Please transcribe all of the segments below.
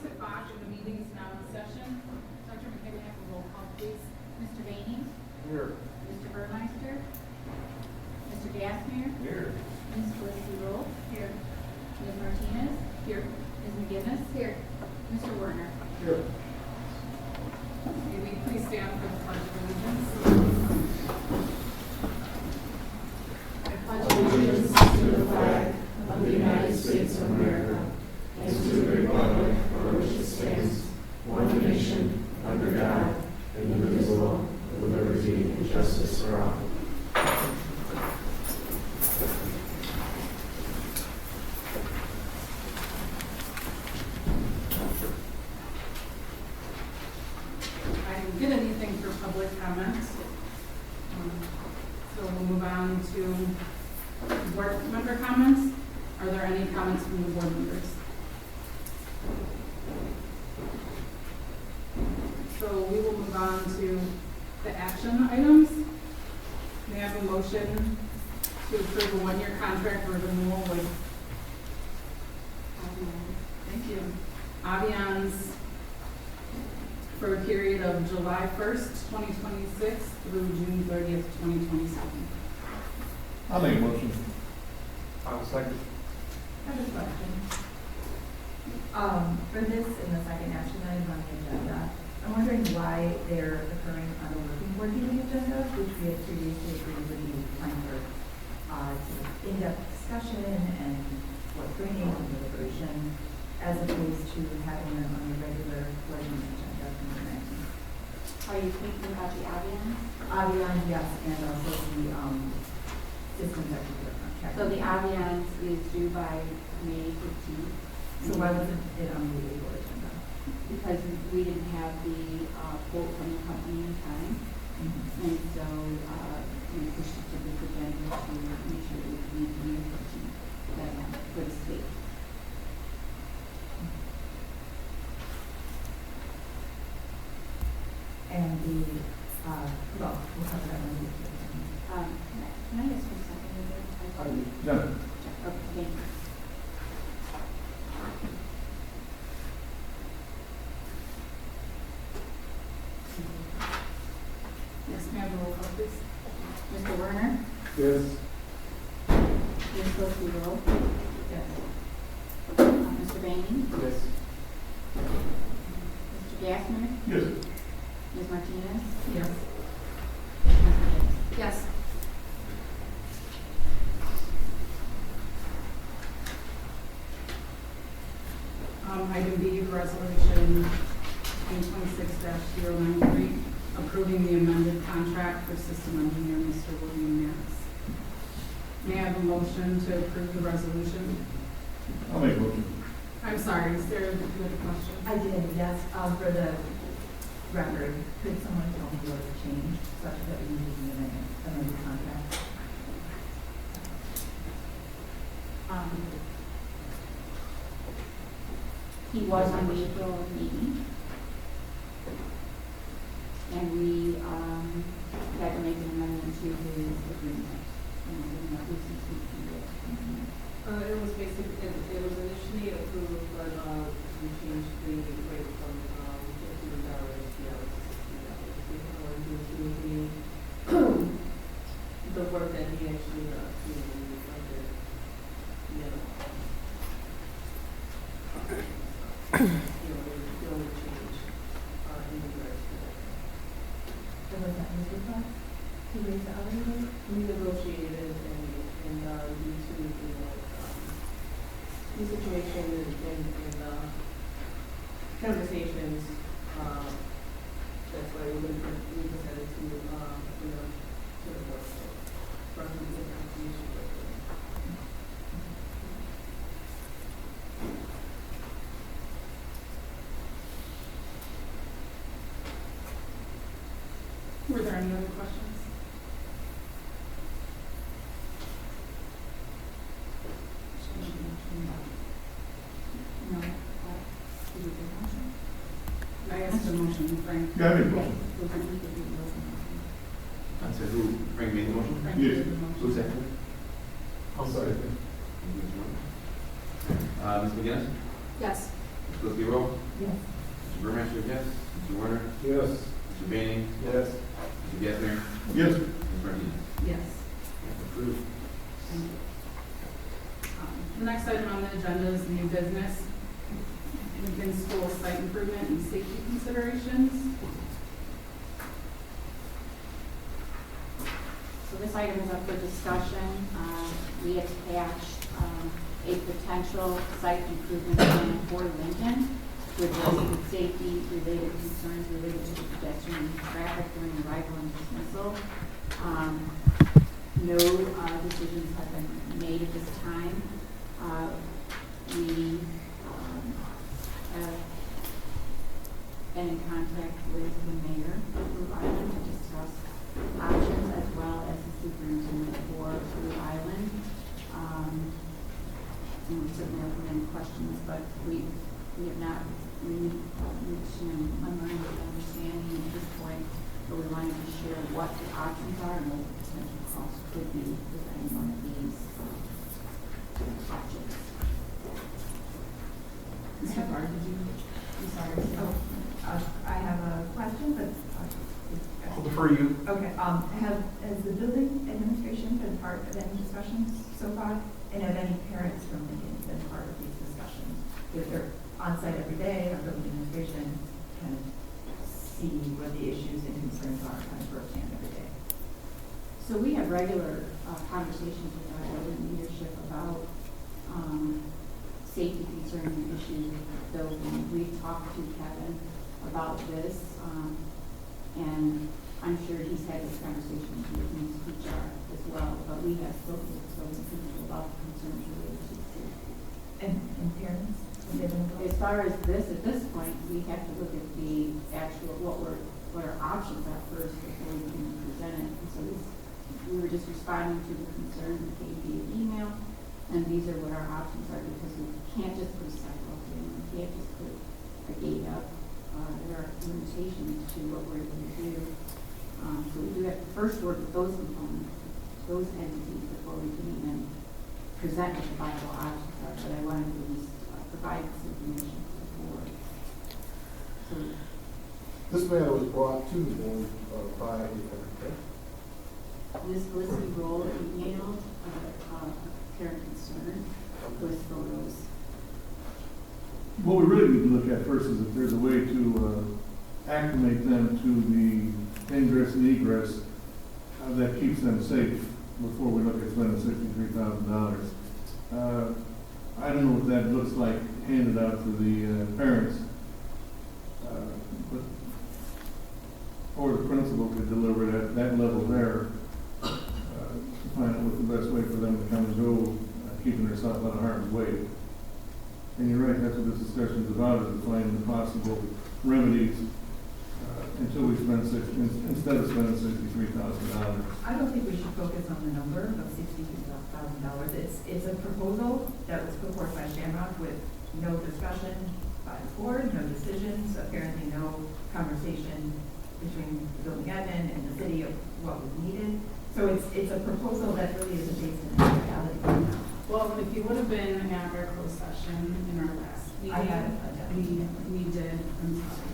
6:00 and the meeting is now in session. Dr. McKinney, have a roll call, please. Mr. Bainey? Here. Mr. Burmeister? Mr. Gassmer? Here. Ms. Felicity Roll? Here. Ms. Martinez? Here. Ms. McGinnis? Here. Mr. Werner? Here. May we please stand for the pledge of allegiance? I pledge allegiance to the flag of the United States of America and to the republic for which it stands, one nation, under God, indivisible, with liberty and justice for all. I didn't get anything for public comments. So we'll move on to board member comments. Are there any comments from the board members? So we will move on to the action items. May I have a motion to approve a one-year contract for renewal with thank you, Aviance for a period of July 1st, 2026 through June 30th, 2027. I'll make a motion. I'll second. I have a question. For this in the second action item on the agenda, I'm wondering why they're occurring on the working board meeting agenda, which we had previously agreed would be time for sort of in-depth discussion and what bringing and deliberation, as opposed to having them on the regular board meeting agenda from the next. Are you thinking about the Avian? Avian, yes, and also the systems that we contract. So the Avian is due by May 15th. So why wasn't it on the legal agenda? Because we didn't have the quote from the company in time. And so we pushed it to this agenda to make sure that we can meet May 15th deadline for the state. And the, well, we'll cover that when we get to it. Can I ask for a second? No. Okay, thank you. Yes, may I have a roll call, please? Mr. Werner? Yes. Ms. Felicity Roll? Yes. Mr. Bainey? Yes. Mr. Gassmer? Yes. Ms. Martinez? Yes. Ms. McGinnis? Yes. Item B, resolution 2026-093, approving the amended contract for system engineer, Mr. William Mattis. May I have a motion to approve the resolution? I'll make a motion. I'm sorry, Sarah, did you have a question? I did, yes. For the record, could someone tell me what changed such that we need the amended contract? He was on the April meeting. And we had to make an amendment to his agreement. And I didn't know who CC'd it. It was basically, it was initially approved, but we changed the rate from $50 to $60 the work that he actually does, the only change in regards to that. So was that his request? He raised the hourly rate? We negotiated and due to the situation and conversations, that's why we decided to to the board for us to get confirmation. Were there any other questions? No. Did you do the motion? I asked a motion, Frank. Yeah, I made a motion. We're going to need to do those motions. So who, Frank made the motion? Frank Yes. did the motion. Who's second? I'll second. Ms. McGinnis? Yes. Ms. Bliski, roll. Yes. Mr. Burmaster, yes. Mr. Warner. Yes. Mr. Manning. Yes. Mr. Gaspar. Yes. Ms. Martinez. Yes. Approved. Thank you. The next item on the agenda is new business. Lincoln School site improvement and safety considerations. So this item is up for discussion. We attached a potential site improvement plan for Lincoln to address the safety-related concerns related to the pedestrian and traffic during arrival and dismissal. No decisions have been made at this time. We have been in contact with the mayor of Blue Island to discuss options as well as the superintendent for Blue Island. And we certainly have any questions, but we have not reached a memorandum of understanding at this point, but we wanted to share what the options are and what the potential costs could be with any one of these options. Mr. Barr, did you? I'm sorry. I have a question, but. I'll defer you. Okay, has the building administration been part of any discussions so far? And have any parents from Lincoln been part of these discussions? If they're on site every day, our building administration kind of see what the issues and concerns are kind of firsthand every day. So we have regular conversations with our building leadership about safety concerns and issues with the building. We've talked to Kevin about this, and I'm sure he's had this conversation with his HR as well, but we have spoken to people about the concerns related to safety. And parents, have they been involved? As far as this, at this point, we have to look at the actual, what our options are first before we can present it. And so we were just responding to the concerns that came via email, and these are what our options are, because we can't just put a sidewalk in, we can't just put a gate up. There are limitations to what we're able to do. So we do have to first work with those components, those entities, before we can even present what the viable options are. But I wanted to at least provide this information to the board. So This matter was brought to the board by, Ms. Felicity Roll emailed a parent concern with photos. what we really need to look at first is if there's a way to acclimate them to the ingress and egress that keeps them safe before we look at spending $63,000. I don't know what that looks like handed out to the parents, but, or the principal could deliver it at that level there, to find out what the best way for them to come and go, keeping themselves out of harm's way. And you're right, that's what this discussion is about, is to find the possible remedies until we spend instead of spending $63,000. I don't think we should focus on the number of $62,000. It's a proposal that was put forth by Shamrock with no discussion by the board, no decisions, apparently no conversation between the building admin and the city of what was needed. So it's a proposal that really isn't based in any reality. Well, if you would have been at our closed session in our last I had meeting, we did, I'm sorry.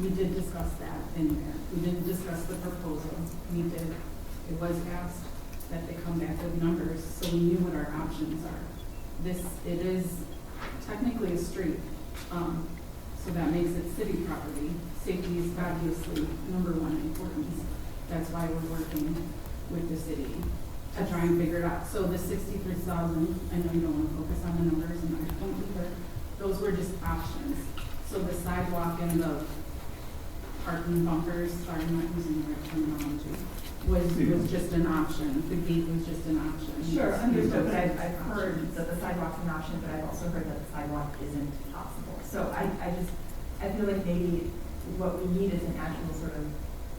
We did discuss that in there. We didn't discuss the proposal. We did, it was asked that they come back with numbers, so we knew what our options are. It is technically a street, so that makes it city property. Safety is obviously number one importance. That's why we're working with the city to try and figure it out. So the 63,000, I know you don't want to focus on the numbers, and I don't either. Those were just options. So the sidewalk and the parking bumpers, sorry, I'm not using the right terminology, was just an option. The gate was just an option. Sure, understood, but I've heard that the sidewalk's an option, but I've also heard that the sidewalk isn't possible. So I feel like maybe what we need is an actual sort of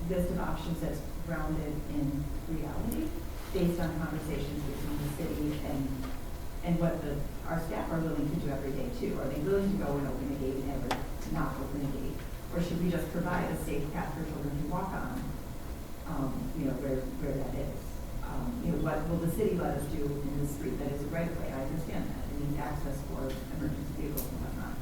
list of options that's grounded in reality, based on conversations between the city and what our staff are willing to do every day too. Are they willing to go and open a gate and ever not open a gate? Or should we just provide a safe path for children to walk on, where that is? What will the city let us do in the street that is a right of way? I understand that. It needs access for emergency vehicles and whatnot.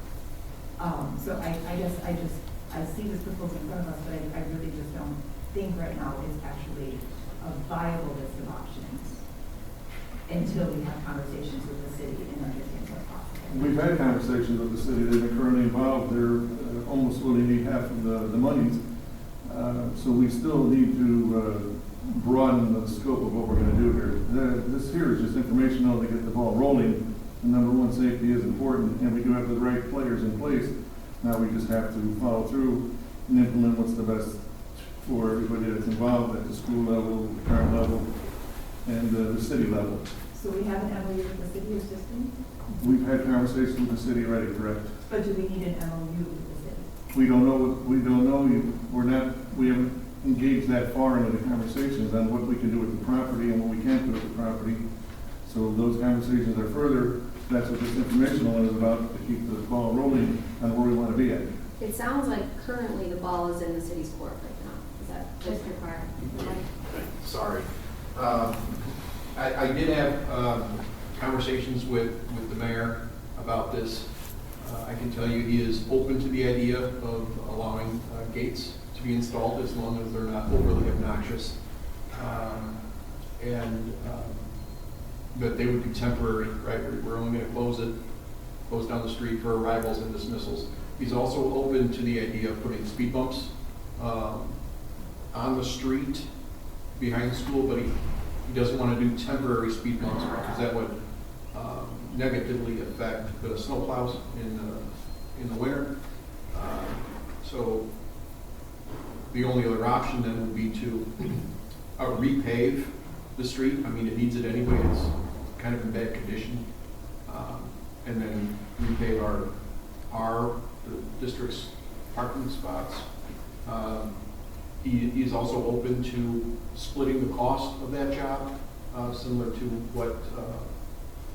So I guess I see this proposal in front of us, but I really just don't think right now it's actually a viable list of options until we have conversations with the city and understand what's possible. We've had conversations with the city, they've been currently involved, they're almost willing to need half of the monies. So we still need to broaden the scope of what we're gonna do here. This here is just informational to get the ball rolling. Number one, safety is important, and we do have the right players in place. Now we just have to follow through and implement what's the best for everybody that's involved at the school level, the parent level, and the city level. So we have an MOU with the city assisting, We've had conversations with the city already, correct? but do we need an MOU with the city? We don't know, we haven't engaged that far into the conversations on what we can do with the property and what we can't do with the property. So those conversations are further, that's what this informational is about, to keep the ball rolling on where we want to be at. It sounds like currently the ball is in the city's court right now. Is that just Mr. Clark? Sorry. I did have conversations with the mayor about this. I can tell you he is open to the idea of allowing gates to be installed as long as they're not overly obnoxious. But they would be temporary, right? We're only going to close down the street for arrivals and dismissals. He's also open to the idea of putting speed bumps on the street behind the school, but he doesn't want to do temporary speed bumps because that would negatively affect the snowplows in the winter. So the only other option then would be to repave the street. I mean, it needs it anyway. It's kind of in bad condition. And then repave the district's parking spots. He is also open to splitting the cost of that job, similar to what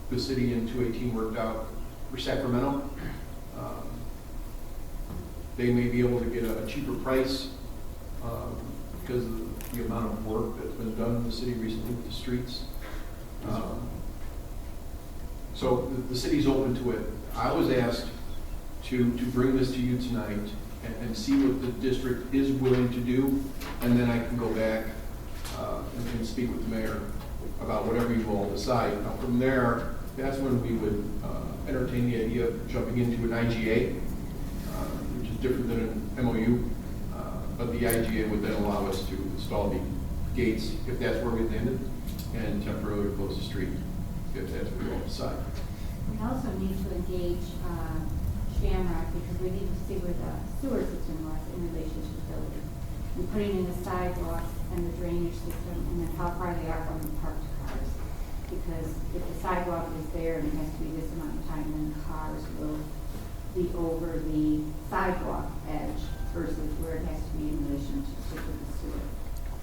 the city in 218 worked out for Sacramento. They may be able to get a cheaper price because of the amount of work that's been done in the city recently with the streets. So the city's open to it. I was asked to bring this to you tonight and see what the district is willing to do, and then I can go back and speak with the mayor about whatever you all decide. Now, from there, that's when we would entertain the idea of jumping into an IGA, which is different than an MOU, but the IGA would then allow us to install the gates, if that's where we landed, and temporarily close the street, if that's what we all decide. We also need to engage Shamrock because we need to see where the sewer system was in relation to the building. And putting in the sidewalks and the drainage system and then how far they are from the parked cars. Because if the sidewalk is there and it has to be this amount of time, then the cars will be over the sidewalk edge versus where it has to be in relation to the sewer.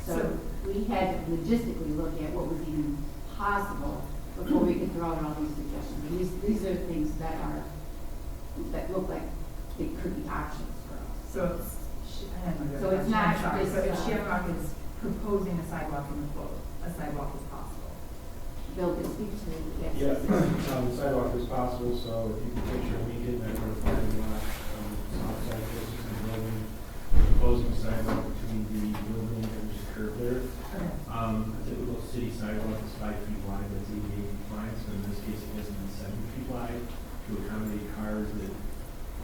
So we had to logistically look at what was even possible before we could throw out all these suggestions. And these are things that look like they could be options for us. So it's not I'm sorry, just, so if Shamrock is proposing a sidewalk in the quote, a sidewalk is possible. Bill could speak to it, yes. Yeah, the sidewalk is possible, so if you can picture me getting that road parking lot, south side closest to the building, proposing a sidewalk between the building and the curb there. Okay. A typical city sidewalk is 5 feet wide, that's ADA compliance, but in this case it has to be 7 feet wide to accommodate cars that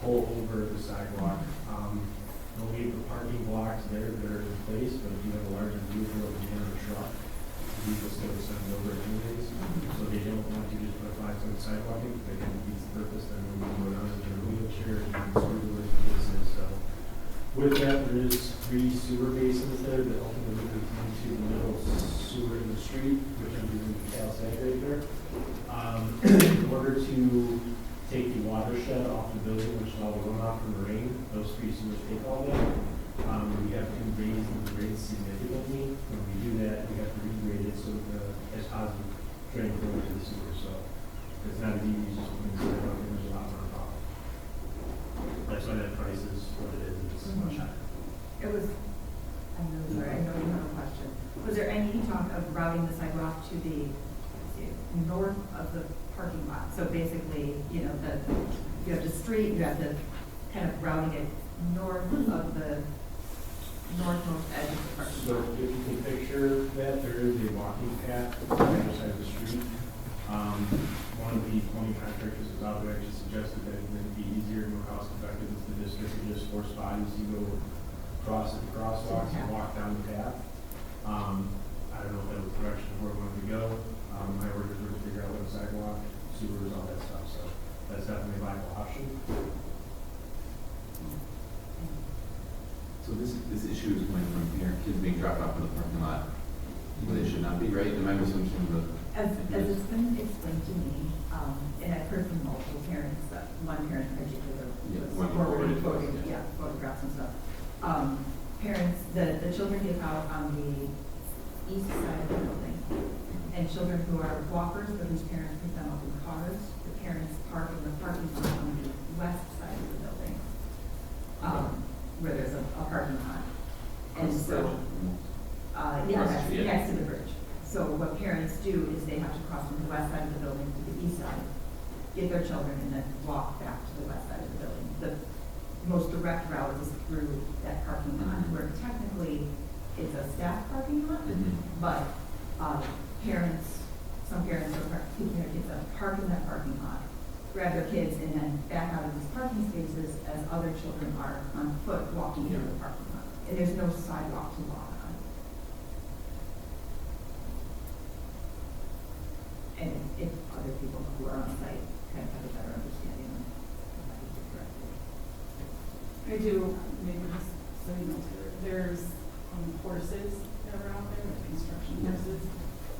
pull over the sidewalk. No need for parking blocks there that are in place, but if you have a larger vehicle or a truck, you will still send it over anyways. So they don't want to just put a 5-foot sidewalk in, they can defeat the purpose, then we can go down in their wheelchair and scooters and business. So with that, there is 3 sewer basins there that ultimately lead into the middle sewer in the street, which I'm using the calcite right there. In order to take the watershed off the building, which is all the runoff from the rain, those 3 sewers take all that. We have to raise the grades significantly. When we do that, we have to regrade it so it has positive drain flow to the sewer. So it's not as easy as just putting the sidewalk in, there's a lot more involved. That's why that price is what it is, it's much higher. It was, I'm really sorry, I know you have a question. Was there any talk of routing the sidewalk to the, let's see, north of the parking lot. So basically, you know, you have the street, you have the kind of routing it north of the northmost edge of the parking So lot. if you can picture that, there is a walking path on the other side of the street. One of the plumbing contractors was out there actually suggested that it would be easier and more cost effective if the district would just force bodies to go across the crosswalks and walk down the path. I don't know if that was the direction the board wanted to go. My orders were to figure out what a sidewalk, sewers, all that stuff, so that's definitely a viable option. So this issue is coming from kids being dropped off in the parking lot, but it should not be, right? Am I misunderstanding the? As it's been explained to me, and I've heard from multiple parents, that one parent in particular Yeah, was one forwarding forwarded to us, yeah. photographs and stuff. Parents, the children get out on the east side of the building, and children who are walkers, but whose parents pick them up in cars, the parents park in the parking lot on the west side of the building, where there's a parking lot. And so, next to the bridge. So what parents do is they have to cross from the west side of the building to the east side, get their children, and then walk back to the west side of the building. The most direct route is through that parking lot, where technically it's a staff parking lot, but some parents are keeping their kids up, park in that parking lot, grab their kids, and then back out of these parking spaces as other children are on foot walking through the parking lot. And there's no sidewalk to walk on. And if other people who are on site kind of have a better understanding of that is correctly. I do, maybe just so you know, there's horses that are out there, like construction horses,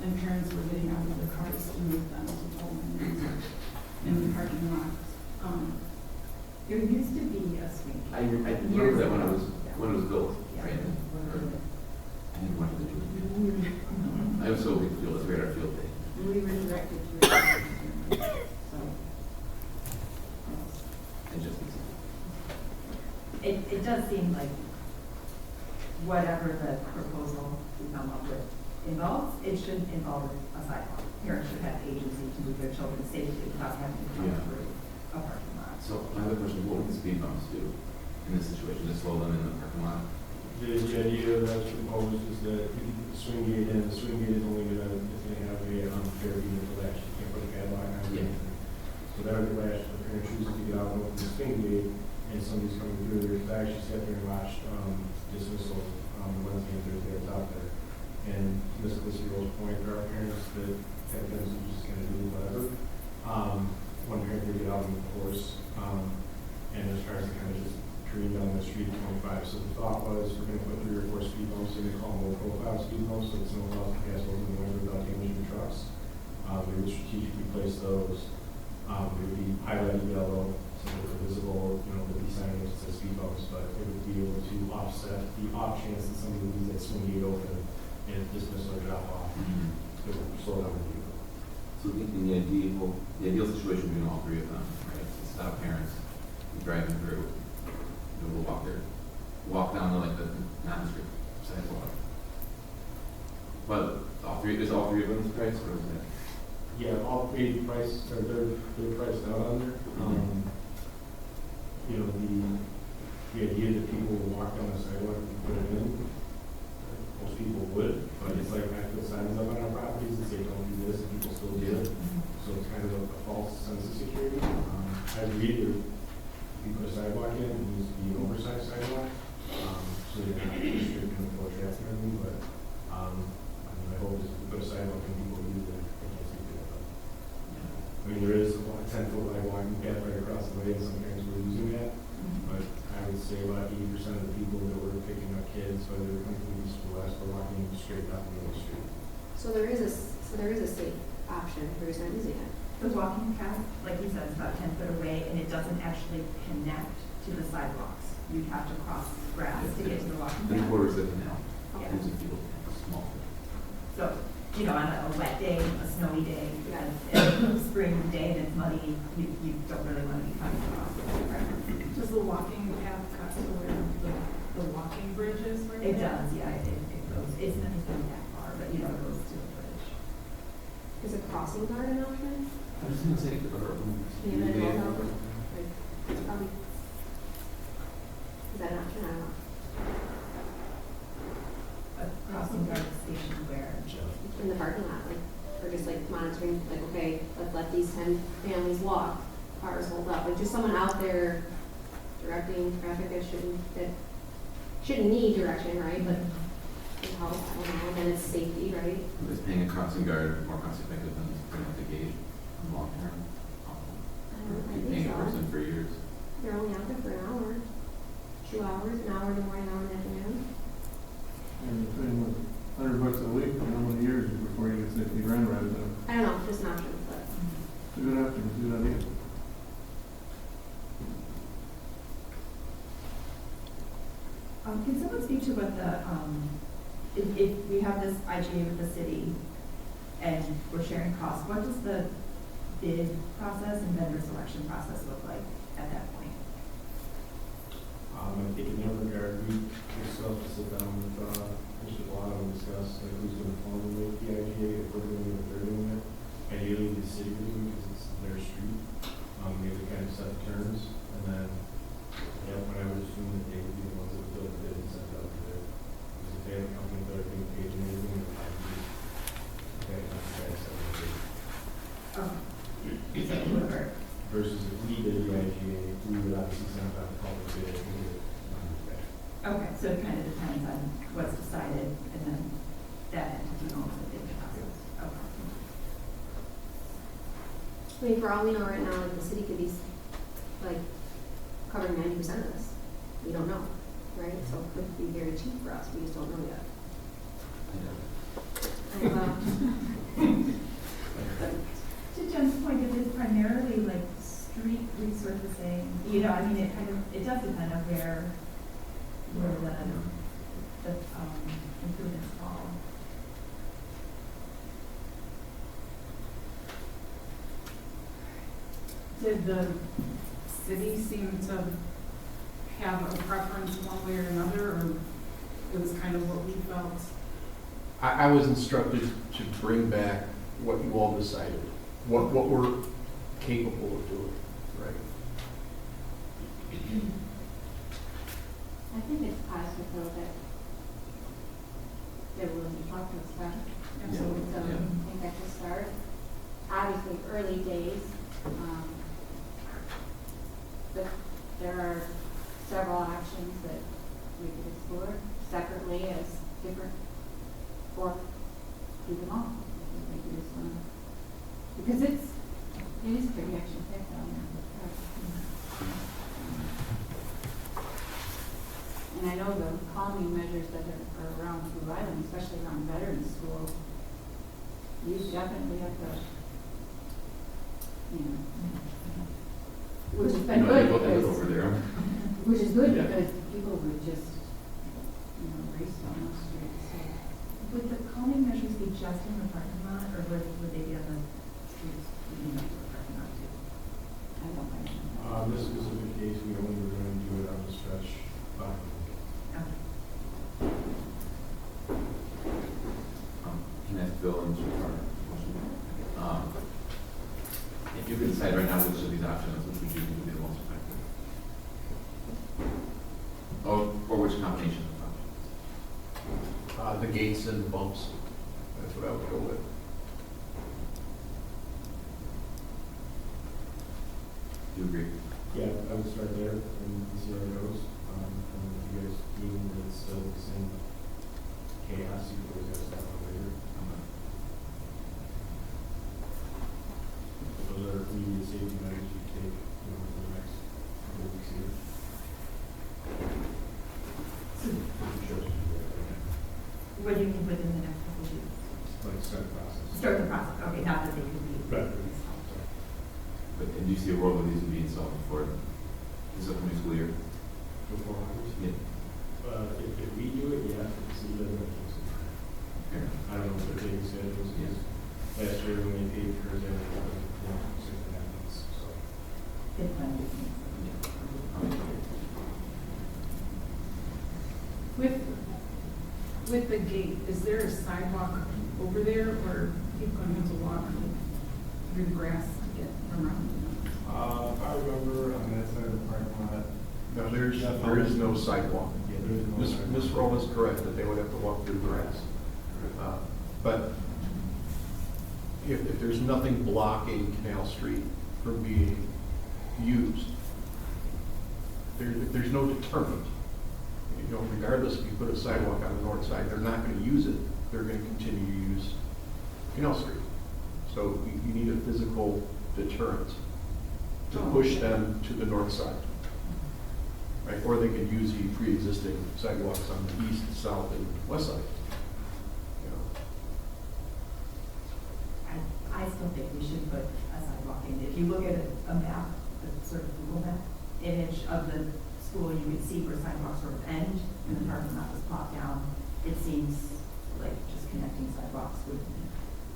and parents were getting out of their cars to move them to Pullman in the parking lot. There used to be a swing. I remember that when it was built, right? I didn't want to do it. I was so big field, it's a radar field day. We were directed to it. So. It just, It does seem like whatever the proposal we come up with involves, it shouldn't involve a sidewalk. Parents should have agency to move their children safely without having to come through a parking lot. so I have a question, what would the speed bumps do in this situation, to slow them in the parking lot? The idea that's proposed is that you put the swing gate in, the swing gate is only gonna have a fair vehicle latch, you can't put a padlock on it. Yeah. So that would be latch, if the parent chooses to get out and open the swing gate, and somebody's coming through there, I actually sat there and watched, dismissal, Wednesday and Thursday, I was out there. And Ms. Rose's point, there are parents that have things that you're just gonna do whatever. One parent would get out on the course, and there's trying to kind of just careen down the street at 25. So the thought was, we're gonna put 3 or 4 speed bumps, and they call them low profile speed bumps, so it's no cause to pass over the window without damaging the trucks. We would strategically place those. They would be highlighted yellow, so they're visible, you know, with the sign that says speed bumps, but it would be able to offset the off chance that somebody leaves that swing gate open and dismissal or drop off. It would slow down the vehicle. So in the ideal situation would be all 3 of them, right? To stop parents from driving through, will walk down the, like, the non-street sidewalk. But is all 3 of them this price, or is it? Yeah, all 3 priced, or they're priced out on there. You know, the idea that people will walk down the sidewalk and put it in, most people would, but it's like I put signs up on our properties and say, don't do this, and people still do it. So it's kind of a false sense of security. I agree that if you put a sidewalk in, it needs to be an oversized sidewalk, so you're not restricting the flow of traffic or anything, but, I mean, my hope is if you put a sidewalk in, people use it, they can't see it. I mean, there is a 10-foot wide walking path right across the way, and some parents were using that, but I would say about 80% of the people that were picking up kids, whether they're coming from east or west, were walking straight down the middle of the street. So there is a safe option for just not using it. The walking path, like you said, is about 10 foot away, and it doesn't actually connect to the sidewalks. You'd have to cross grass to get to the walking path. 3/4 of the canal. Yeah. It's a field, small. So, you know, on a wet day, a snowy day, a spring day that's muddy, you don't really want to be coming across it. Does the walking path cut to where the walking bridge is right It there? does, yeah, it goes, it's not that far, but you know, it goes to the bridge. Is a crossing guard an option? I was gonna say, Maybe I don't know. It's probably, is that an option? I don't know. A crossing guard station where? In the parking lot, like, or just like monitoring, like, okay, let's let these 10 families walk, cars hold up, like just someone out there directing traffic that shouldn't need direction, right? But it helps, I don't know, then it's safety, right? is paying a crossing guard more cost effective than putting up the gate in the long term? I Keep think paying a so. person for years. They're only out there for an hour, 2 hours, an hour in the morning, hour in the afternoon. And you're paying what, $100 a week, and how many years before you get 60 grand right now? I don't know, just an option, but. It's a good option, it's a good idea. Can someone speak to what the, if we have this IGA with the city and we're sharing costs, what does the bid process and vendor selection process look like at that point? I think in that regard, we still have to sit down with, Mr. Blatto and discuss, like, who's gonna formulate the IGA, if we're doing it, if they're doing it. Ideally, the city would do it, because it's their street. We have to kind of set the terms, and then, when I would assume that they would be the ones that would build the bid and send it out to their, because if they have a company that are being paid and everything, it would have to be, okay, that's the guys that would do it. So whoever, Versus if we did the IGA, we would obviously send out the public bid, and we would, okay, so it kind of depends on what's decided and then that entity owns the bid process. Okay. I mean, for all we know right now, like, the city could be, like, covering 90% of this. We don't know, right? So it could be very cheap for us, we just don't know yet. To Jen's point, if it's primarily like street resurfacing, you know, I mean, it does depend on where the improvements fall. Did the city seem to have a preference one way or another, or it was kind of what we felt? I was instructed to bring back what you all decided, what we're capable of doing, right? I think it's positive though that they're willing to talk to us about it. Absolutely. So I think that's a start. Obviously, early days, but there are several options that we could explore separately as different, or do them all. I think we just wanna- Because it is pretty action packed down there. And I know the calming measures that are around Blue Island, especially around Veterans School, you definitely have to, you know, which has been good People think it's because, over there. which is good Yeah. because people would just, you know, race down those streets. So Would the calming measures be just in the parking lot, or would they be on the streets leading up to the parking lot too? I don't think. this specific case, we only were going to do it on the stretch, Can I ask Bill and Mr. Carter a question? If you could decide right now which of these options, which would you think would be the most effective? Or which combination of options? The gates and the bumps, that's what I would go with. Do you agree? yeah, I would start there and see how it goes. And if you guys deem that it's still the same chaos, you always have to stop it later. Those are immediate safety measures you take, for the next couple of weeks here. What do you mean within the next couple of weeks? Like start the process. Start the process, okay, not that they could be. Right. But, and do you see a world where these would be installed before this upcoming school year? Before hours? Yeah. If we do it, yeah, the city doesn't have to. Fair enough. I don't know what their taking schedules is. Last year when they paid for it, it was, 6.5 months, so. Good plan. With the gate, is there a sidewalk over there, or people gonna have to walk through the grass to get around. I remember on that side of the parking lot. No, there is no sidewalk. Yeah, there is no sidewalk. Ms. Roll is correct that they would have to walk through grass. But if there's nothing blocking Canal Street from being used, there's no deterrent. You know, regardless if you put a sidewalk on the north side, they're not going to use it. They're going to continue to use Canal Street. So you need a physical deterrent to push them to the north side. Right, or they could use the pre-existing sidewalks on the east, south, and west side. You know, I still think we should put a sidewalk in. If you look at a map, a sort of Google map image of the school, you would see where sidewalks sort of end and the parking lot was plopped down. It seems like just connecting sidewalks would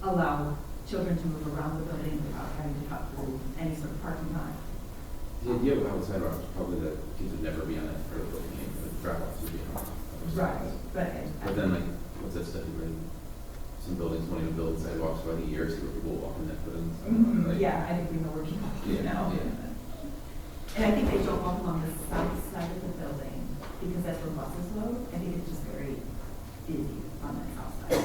allow children to move around the building without having to cut through any sort of parking lot. The idea of how the sidewalk is probably that kids would never be on that part of the building, the drop-offs would be on. other sides. But then, like, what's that study where some buildings won't even build sidewalks for like a year, so where people walk in that building? Like, Yeah, I think we know where people Yeah, now. yeah. And I think they don't walk along the south side of the building because that's where buses load. I think it's just very busy on that south side.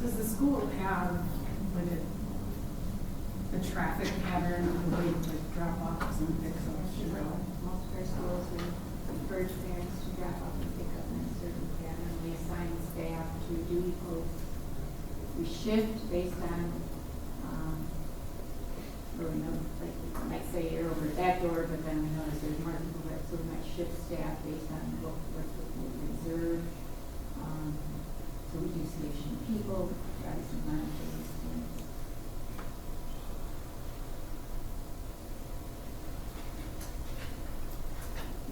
Does the school have like a traffic pattern of the way to drop offs and pick up? Most of our schools would encourage parents to drop off and pick up in a certain pattern. We assign staff to duty posts. We shift based on, or we know, like, we might say you're over at that door, but then we notice there's more people there, so we might shift staff based on what's reserved. So we do station people, try to monitor these things.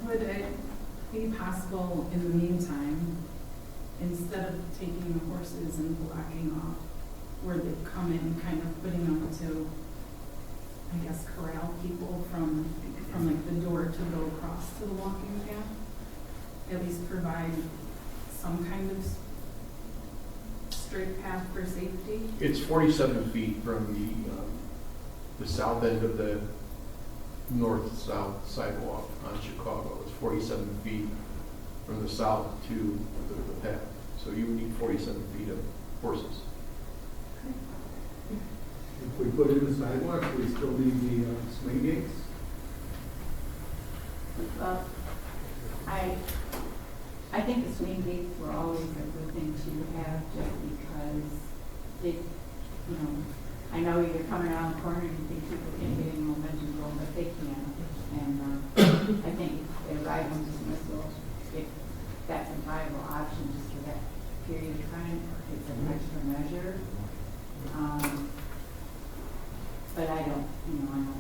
Would it be possible in the meantime, instead of taking the horses and blocking off where they come in, kind of putting them to, I guess, corral people from like the door to go across to the walking path? At least provide some kind of straight path for safety? It's 47 feet from the south end of the north-south sidewalk on Chicago. It's 47 feet from the south to the path. So you would need 47 feet of horses. If we put in the sidewalks, we still need the swing gates? Well, I think the swing gates were always a good thing to have just because it, you know, I know you're coming around the corner and you think people can't get any momentum going, but they can. And I think the arrival dismissal, if that's a viable option just for that period of time, it's an extra measure. But I don't want to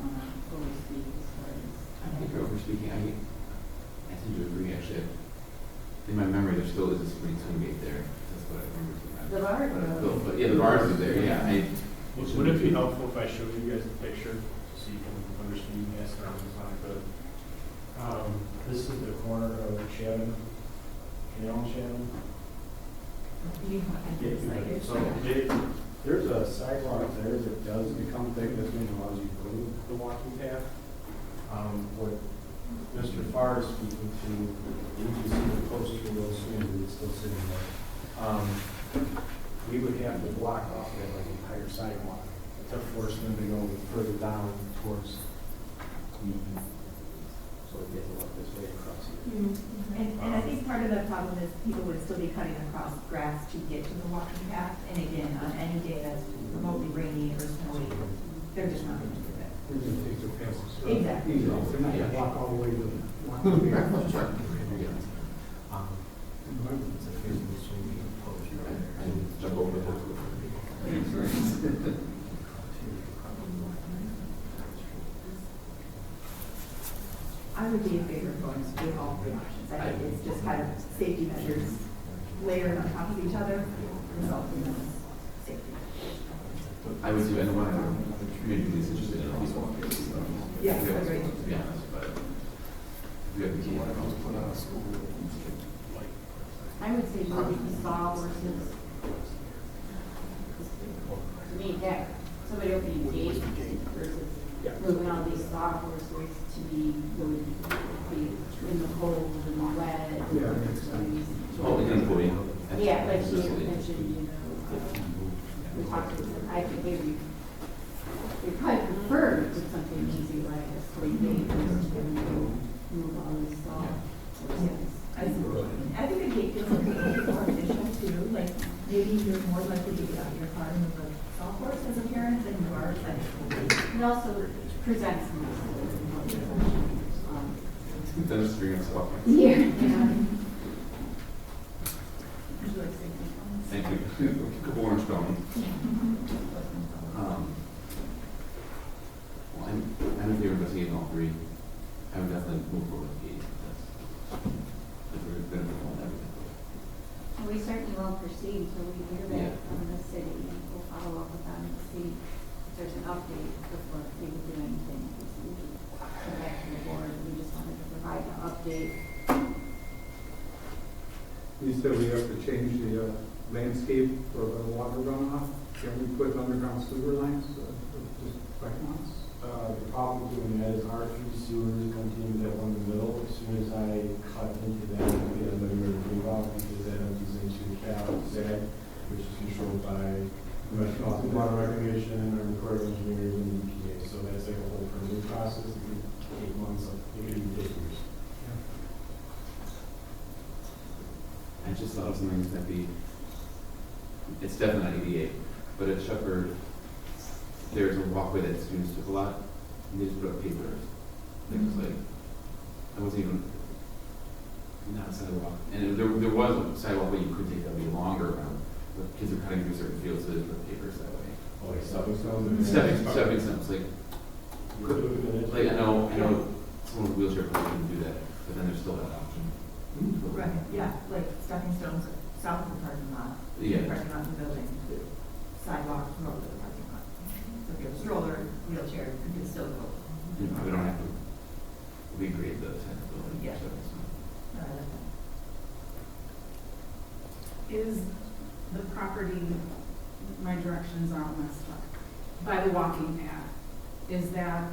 fully speak as far as. I think you're over speaking. I tend to agree, actually. In my memory, there still is a swing gate there. That's what I remember. The bar. But yeah, the bars are there, yeah. Would it be helpful if I showed you guys a picture so you can understand you guys how it's not good? This is the corner of Shannon, Canal and Shannon. So there's a sidewalk there that does become big, this means allows you to go to the walking path. What Mr. Farr is speaking to, you can see the poster of those swings, it's still sitting there. We would have to block off that like entire sidewalk to force them to go further down towards the, so they get to walk this way across here. And I think part of the problem is people would still be cutting across grass to get to the walking path. And again, on any day that's remotely rainy or snowy, they're just not going to do that. We're going to take the passes. Exactly. They're not going to walk all the way to the walking path. Remember, it's a physical swinging post right there. I jump over the horse. I would be in favor of going with all three options. I think it's just kind of safety measures layered on top of each other, resulting in safety. I would do anyone in the community is interested in these walkers. So. Yes, We have- agreed. To be honest, but we have the key. Put on a school, like, I would say maybe the sawhorses. To me, that, somebody opening a gate versus moving all these sawhorses to be, would be in the cold and the wet. Oh, an employee. Yeah, like you Absolutely. mentioned, you know, we talked to them, I think maybe we probably prefer to do something easy like a 3 days to move all these sawhorses. I think a gate feels a little more official too, like maybe you're more likely to get out of your car and move a sawhorse as a parent than you are as a. It also presents them. Dentistry and stuff. Yeah. Would you like to say Thank you. Couple orange going. Well, I'm in favor of investigating all three. I would definitely move forward with Kate. That's we're going to move on everything. We certainly won't proceed until we hear Yeah. back from the city, and we'll follow up with them to see if there's an update before we would do anything. We come back to the board, we just wanted to provide an update. You said we have to change the landscape for the water runoff. Can we put underground sewer lines, just pipelines? The problem doing that is our three sewers continue that one in the middle. As soon as I cut into that, I get a linear move out because that empties into the ZAG, which is controlled by Metropolitan Water Reclamation, our Corps of Engineers, and EPA. So that's like a whole permitting process. It can take months, it can even take years. I just thought of something that it's definitely not ADA, but at Shepherd, there's a walkway that students took a lot, and they just put up papers. It was like, I wasn't even, not a sidewalk. And there was a sidewalk where you could take that would be longer around, but kids are cutting through certain fields, so they just put papers that way. Oh, like stepping stones? Stepping stones, like I know someone with a wheelchair probably couldn't do that, but then there's still that option. Right, yeah, like stepping stones south of the parking lot. Yeah. Parking lot of the building, sidewalk, road to the parking lot. So if you have a stroller, wheelchair, you can still go. You know, we don't have to regrade the type of building. Yeah. So. Is the property, my directions are all messed up, by the walking path, is that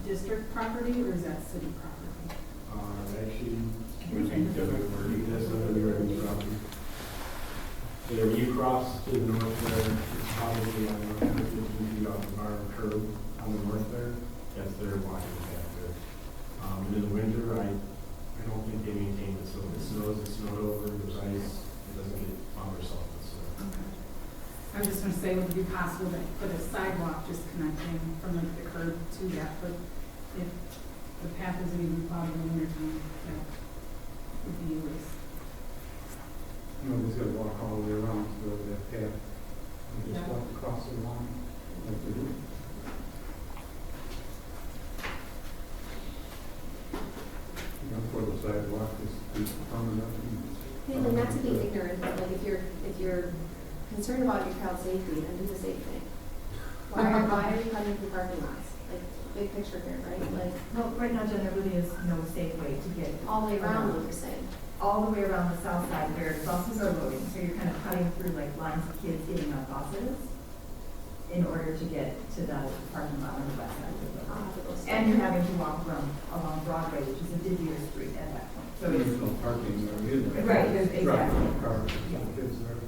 district property or is that city property? Actually, would be different wording, that's not really right in the property. So when you cross to the north there, it's probably on the 115 feet off of our curb on the north there, that's their walking path there. In the winter, I don't think they maintain it, so if it snows, it's snowed over, there's ice, it doesn't get bumper salted, so. Okay. I was just gonna say, would it be possible to put a sidewalk just connecting from like the curb to that, but if the path isn't even plowed in the winter time, that would be useless. Nobody's got to walk all the way around to go to that path. And just Yeah. walk across the line like we do. You know, for the sidewalk is permanent. And not to be ignorant, but like if you're concerned about your child's safety, then do the safe thing. Why are you cutting through parking lots? Like, big picture here, right? Like, Well, right now, Jen, there really is no safe way to get. all the way around, what you're saying. All the way around the south side where buses are loading, so you're kind of cutting through like lines of kids getting on buses in order to get to the parking lot on the west side of the building. I'll have to go see. And you're having to walk along Broadway, which is a busier street at that point. So There's it's, no parking there either. Right, there's Driving exactly. cars, Yeah. the kids there.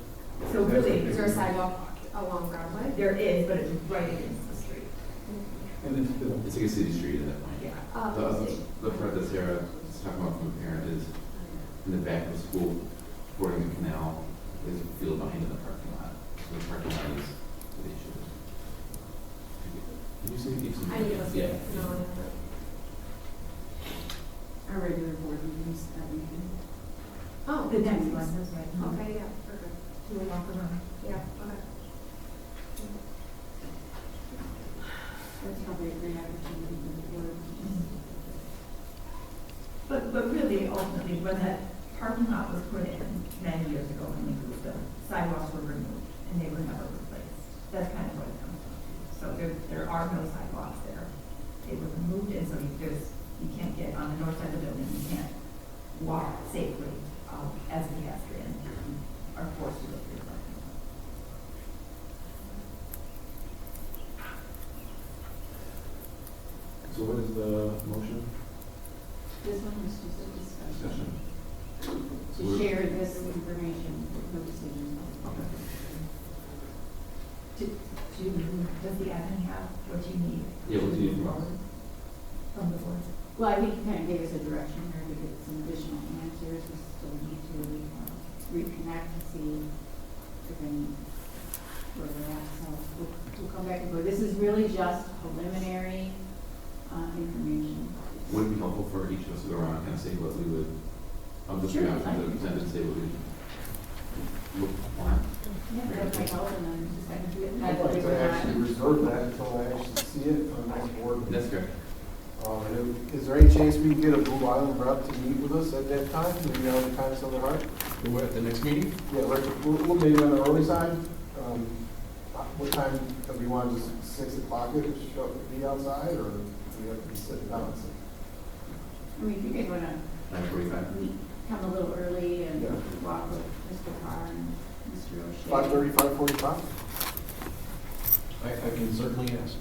so really, Is there a sidewalk along Broadway? there is, but it's right against the street. And it's still, It's like a city street at that point. Yeah. The part that Sarah was talking about from a parent is in the back of the school, boarding the canal, there's a field behind in the parking lot. So the parking lot is the issue. Did you see the deep? I need to go see Yeah. it. No, I haven't. Our regular board meetings that weekend. Oh, The next one, that's right. okay, yeah, perfect. You will walk around. Yeah, okay. That's probably a great opportunity for the board. But really, ultimately, when that parking lot was put in many years ago, when the sidewalks were removed, and they were never replaced. That's kind of what it comes down to. So there are no sidewalks there. They were removed, and so you can't get on the north side of the building, you can't walk safely as a pedestrian So what is the motion? This one was just a discussion, Discussion. to share this information with no decisions. Okay. Does the admin have what you need? Yeah, what do you need from us? From the board? Well, I think you kind of gave us a direction here to get some additional answers. We still need to reconnect and see if any, where we're at. So we'll come back and go. This is really just preliminary information. Would it be helpful for each of us to go around and kind of say what we would, of the three Sure. options that we presented, say what we would want? Yeah, that might help, and then just I can do it. I'd like to actually reserve that until I actually see it on the next board. That's correct. Is there any chance we can get a Blue Island rep to meet with us at that time, maybe on the kindness of their heart? We're at the next meeting? Yeah, like, we'll maybe on the early side. What time, do we want just 6 o'clock to show up, be outside, or do we have to be sitting down? I mean, if you guys wanna 9:45. come a little early and Yeah. walk with Mr. Carr and Mr. O'Shea. 5:30, 5:45? I can certainly ask.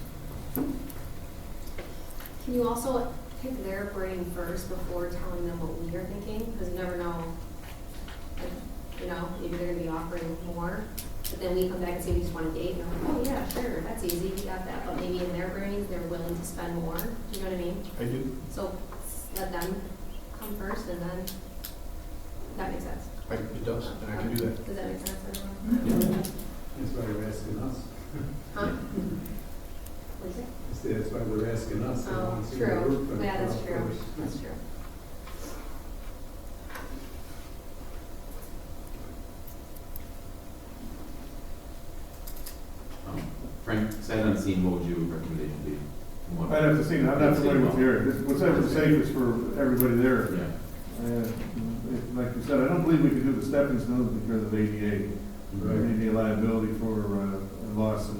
Can you also pick their brain first before telling them what we are thinking? Because you never know, like, you know, maybe they're gonna be offering more, but then we come back and say we just want a date, and they're like, oh yeah, sure, that's easy, we got that. But maybe in their brains, they're willing to spend more, do you know what I mean? I do. So let them come first and then, that makes sense. It does, and I can do that. Does that make sense, everyone? That's why they're asking us. Huh? What'd you say? I say that's why they're asking us. They Oh, want to see the true. roof and Yeah, that's stuff true. first. That's true. Frank, sight unseen, what would your recommendation be? From what- I'd have to see, I'm not familiar with the area, whatever the safest for everybody there. Yeah. Like you said, I don't believe we could do the stepping stones because of ADA. Right. There may be a liability for a loss of,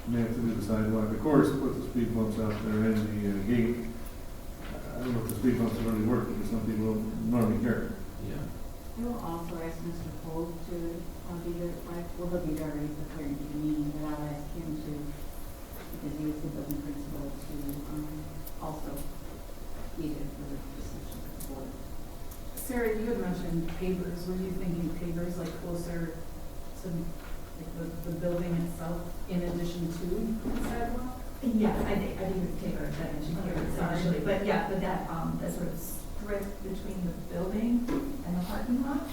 may have to do the sidewalk. Of course, put the speed bumps out there and the gate. I don't know if the speed bumps really work, because some people don't normally care. Yeah. I will also ask Mr. Pogue to be there, well, he'll be there already for clearing the meeting, but I'll ask him to, because he is the building principal, to also be there for the decision of the board. Sarah, you had mentioned pavers. Were you thinking pavers like closer to like the building itself in addition to the sidewalk? Yeah, I think it's Taylor that mentioned here, essentially, but yeah, but that, that sort of strip between the building and the parking lot,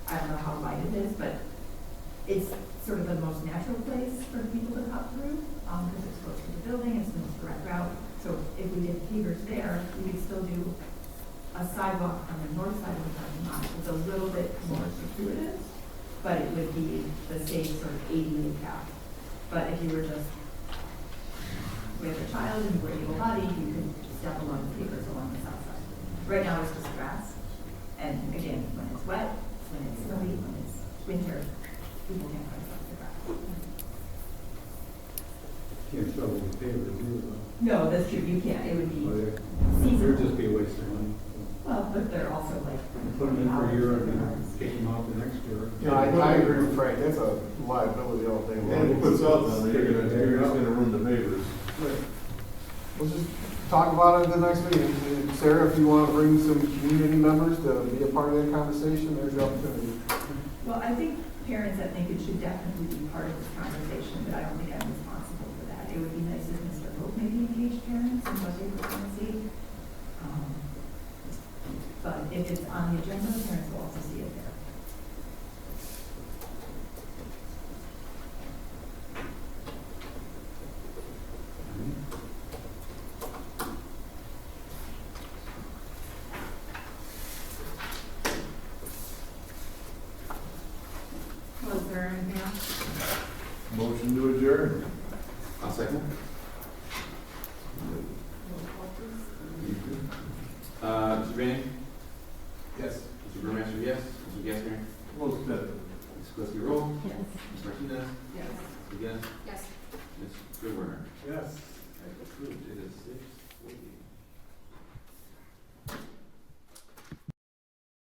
I don't know how wide it is, but it's sort of the most natural place for people to cut through, because it's close to the building, it's the most direct route. So if we did pavers there, we could still do a sidewalk on the north side of the parking lot. It's a little bit more circuitous, but it would be the same sort of ADA path. But if you were just with a child and you were able-bodied, you could step along the pavers along the south side. Right now, it's just grass. And again, when it's wet, when it's snowy, when it's winter, people can't find stuff to grass. Can't shovel the pavers either. No, that's true, you can't, it would be There'd seasonal. just be a waste of money. Well, but they're also like. Put them in for a year and then take them out the next year. Yeah, I agree with Frank, that's a liability all day long. And you put salt down there, you're just gonna ruin the pavers. We'll just talk about it at the next meeting. And Sarah, if you want to bring some community members to be a part of that conversation, there's your opportunity. Well, I think parents, I think it should definitely be part of this conversation, but I don't think I'm responsible for that. It would be nice if Mr. Hope maybe engaged parents in what they were going to see. But if it's on the agenda, the parents will also see it there. Was there anything else? Motion to adjourn. I'll second. Mr. Brand? Yes. Mr. Burmaster, yes. Mr. Gaspar? Most definitely. Ms. Gillespie, roll. Yes. Ms. Martinez? Yes. Ms. Guess? Yes. Mr. Werner? Yes.